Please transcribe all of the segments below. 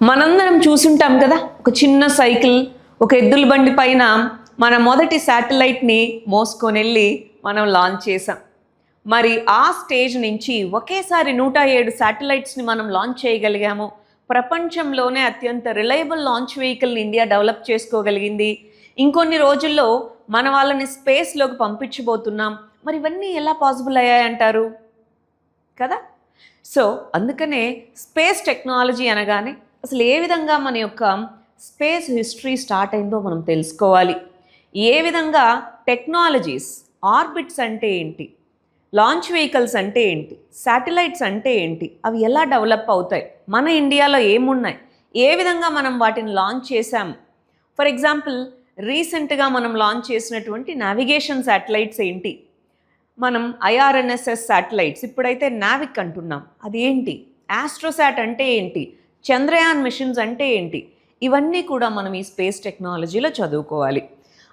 మనందరం చూసుంటాం కదా, ఒక చిన్న సైకిల్, ఒక ఎద్దుల బండి పైన మన మొదటి శాటిలైట్ని మోసుకొని వెళ్ళి మనం లాంచ్ చేసాం. మరి ఆ స్టేజ్ నుంచి ఒకేసారి 107 శాటిలైట్స్ని మనం లాంచ్ చేయగలిగాము. ప్రపంచంలోనే అత్యంత రిలయబుల్ లాంచ్ వెహికల్ని ఇండియా డెవలప్ చేసుకోగలిగింది. ఇంకొన్ని రోజుల్లో మన వాళ్ళని స్పేస్లోకి పంపించబోతున్నాం. మరి ఇవన్నీ ఎలా పాసిబుల్ అయ్యాయంటారు కదా? సో అందుకనే స్పేస్ టెక్నాలజీ అనగానే అసలు ఏ విధంగా మన యొక్క స్పేస్ హిస్టరీ స్టార్ట్ అయిందో మనం తెలుసుకోవాలి. ఏ విధంగా టెక్నాలజీస్, ఆర్బిట్స్ అంటే ఏంటి, లాంచ్ వెహికల్స్ అంటే ఏంటి, శాటిలైట్స్ అంటే ఏంటి, అవి ఎలా డెవలప్ అవుతాయి, మన ఇండియాలో ఏమున్నాయి, ఏ విధంగా మనం వాటిని లాంచ్ చేశాము. ఫర్ ఎగ్జాంపుల్, రీసెంట్గా మనం లాంచ్ చేసినటువంటి నావిగేషన్ శాటిలైట్స్ ఏంటి, మనం ఐఆర్ఎన్ఎస్ఎస్ శాటిలైట్స్, ఇప్పుడైతే నావిక్ అంటున్నాం, అది ఏంటి, ఆస్ట్రోసాట్ అంటే ఏంటి, చంద్రయాన్ మిషన్స్ అంటే ఏంటి, ఇవన్నీ కూడా మనం ఈ స్పేస్ టెక్నాలజీలో చదువుకోవాలి.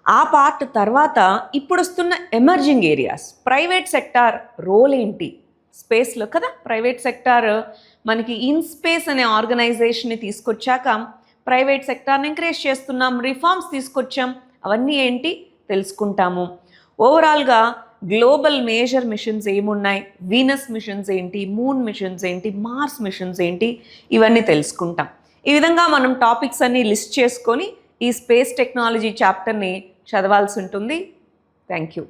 ఆ పార్ట్ తర్వాత ఇప్పుడు వస్తున్న emerging areas, private sector role ఏంటి స్పేస్లో కదా. ప్రైవేట్ సెక్టార్ మనకి ఇన్స్పేస్ అనే ఆర్గనైజేషన్ని తీసుకొచ్చాక ప్రైవేట్ సెక్టార్ని ఎంకరేజ్ చేస్తున్నాం, రిఫార్మ్స్ తీసుకొచ్చాం, అవన్నీ ఏంటి తెలుసుకుంటాము. ఓవరాల్గా గ్లోబల్ మేజర్ మిషన్స్ ఏమున్నాయి, వీనస్ మిషన్స్ ఏంటి, మూన్ మిషన్స్ ఏంటి, మార్స్ మిషన్స్ ఏంటి, ఇవన్నీ తెలుసుకుంటాం. ఈ విధంగా మనం టాపిక్స్ అన్నీ లిస్ట్ చేసుకొని ఈ స్పేస్ టెక్నాలజీ చాప్టర్ని చదవాల్సి ఉంటుంది. Thank you.